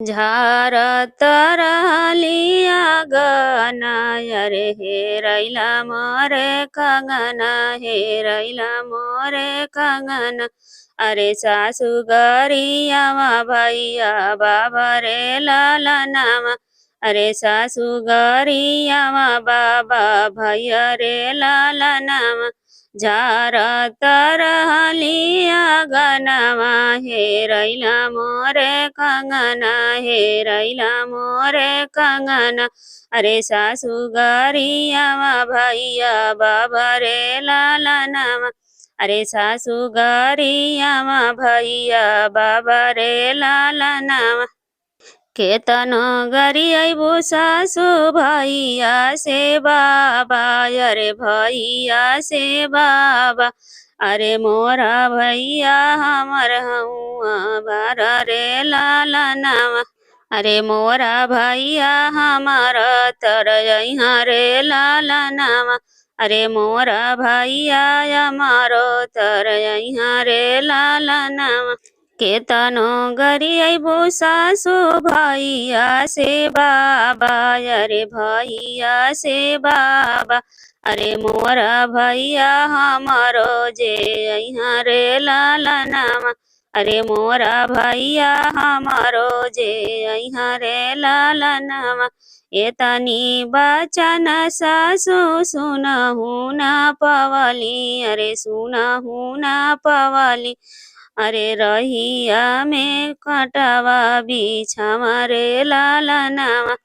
झारत रहलिया गना रे हेरैला मोरे कंगना हेरैला मोरे कंगना। अरे सासु गरियावा भैया बाबा रे लालनामा। अरे सासु गरियावा बाबा भैया रे लालनामा। झारत रहलिया गनावा हेरैला मोरे कंगना हेरैला मोरे कंगना। अरे सासु गरियावा भैया बाबा रे लालनामा। अरे सासु गरियावा भैया बाबा रे लालनामा। केतनो गरियाबो सासु भैया से बाबा अरे भैया से बाबा। अरे मोरा भैया हमर हउआ बार रे लालनामा। अरे मोरा भैया हमर तरैहा रे लालनामा। अरे मोरा भैया हमारो तरैहा रे लालनामा। केतनो गरियाबो सासु भैया से बाबा अरे भैया से बाबा। अरे मोरा भैया हमारो जे अइहा रे लालनामा। अरे मोरा भैया हमारो जे अइहा रे लालनामा। एतनी बचन सासु सुनहु ना पवली अरे सुनहु ना पवली। अरे रहिया में कांटावा बिछावा रे लालनामा।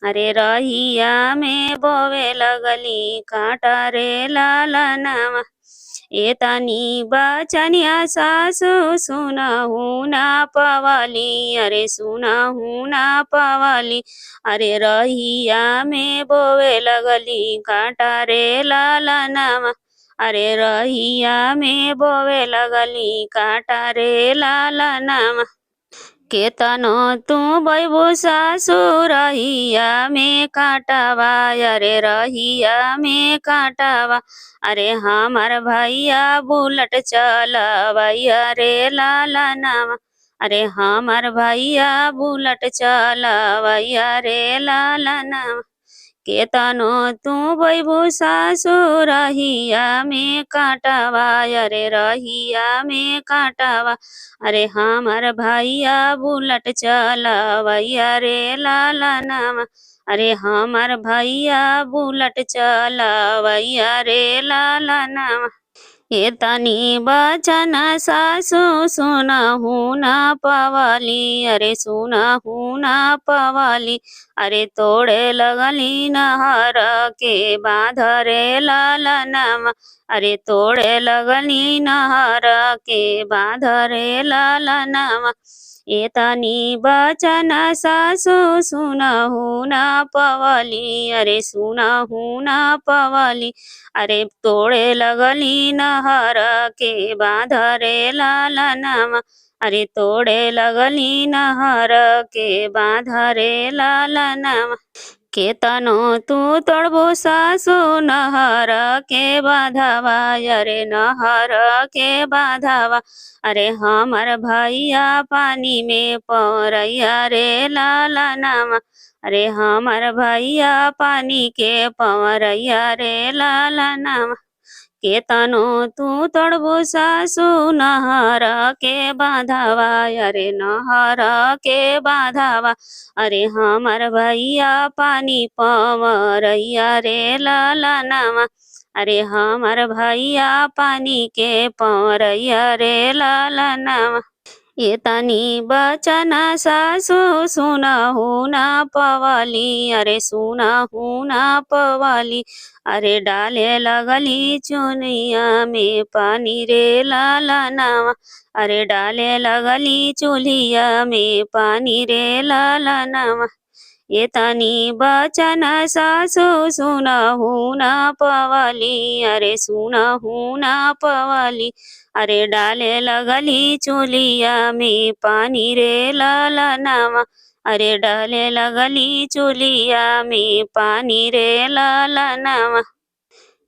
अरे रहिया में बोवे लगली कांटा रे लालनामा। एतनी बचनिया सासु सुनहु ना पवली अरे सुनहु ना पवली। अरे रहिया में बोवे लगली कांटा रे लालनामा। अरे रहिया में बोवे लगली कांटा रे लालनामा। केतनो तू बैबो सासु रहिया में कांटावा अरे रहिया में कांटावा। अरे हमार भैया बुलट चलावैया रे लालनामा। अरे हमार भैया बुलट चलावैया रे लालनामा। केतनो तू बैबो सासु रहिया में कांटावा अरे रहिया में कांटावा। अरे हमार भैया बुलट चलावैया रे लालनामा। अरे हमार भैया बुलट चलावैया रे लालनामा। एतनी बचन सासु सुनहु ना पवली अरे सुनहु ना पवली। अरे तोड़े लगली नहर के बांध रे लालनामा। अरे तोड़े लगली नहर के बांध रे लालनामा। एतनी बचन सासु सुनहु ना पवली अरे सुनहु ना पवली। अरे तोड़े लगली नहर के बांध रे लालनामा। अरे तोड़े लगली नहर के बांध रे लालनामा। केतनो तू तोड़बो सासु नहर के बांधवा अरे नहर के बांधवा। अरे हमार भैया पानी में पवरैया रे लालनामा। अरे हमार भैया पानी के पवरैया रे लालनामा। केतनो तू तोड़बो सासु नहर के बांधवा अरे नहर के बांधवा। अरे हमार भैया पानी पवरैया रे लालनामा। अरे हमार भैया पानी के पवरैया रे लालनामा। एतनी बचन सासु सुनहु ना पवली अरे सुनहु ना पवली। अरे डाले लगली चुनिया में पानी रे लालनामा। अरे डाले लगली चूल्हिया में पानी रे लालनामा। एतनी बचन सासु सुनहु ना पवली अरे सुनहु ना पवली। अरे डाले लगली चूल्हिया में पानी रे लालनामा। अरे डाले लगली चूल्हिया में पानी रे लालनामा।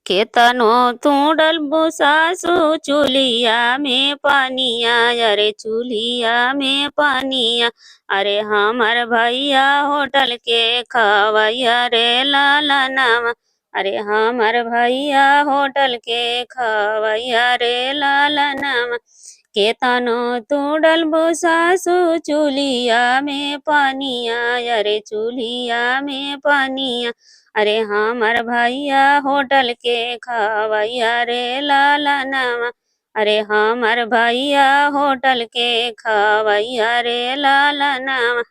केतनो तू डलबू सासू चूल्हिया में पानिया, अरे चूल्हिया में पानिया। अरे हमर भैया होटल के खवैया रे लाला नाम। अरे हमर भैया होटल के खवैया रे लाला नाम। केतनो तू डलबू सासू चूल्हिया में पानिया, अरे चूल्हिया में पानिया। अरे हमर भैया होटल के खवैया रे लाला नाम। अरे हमर भैया होटल के खवैया रे लाला नाम।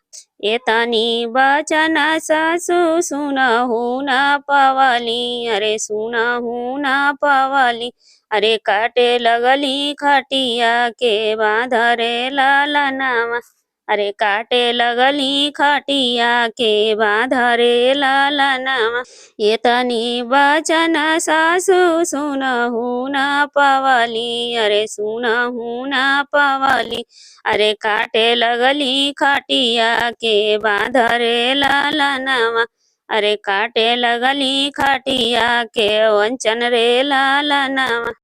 एतनी बचन सासु सुनहु न पवली, अरे सुनहु न पवली। अरे काटे लगली खटिया के बाँध रे लाला नाम। अरे काटे लगली खटिया के बाँध रे लाला नाम। एतनी बचन सासु सुनहु न पवली, अरे सुनहु न पवली। अरे काटे लगली खटिया के बाँध रे लाला नाम। अरे काटे लगली खटिया के वंचन रे लाला नाम।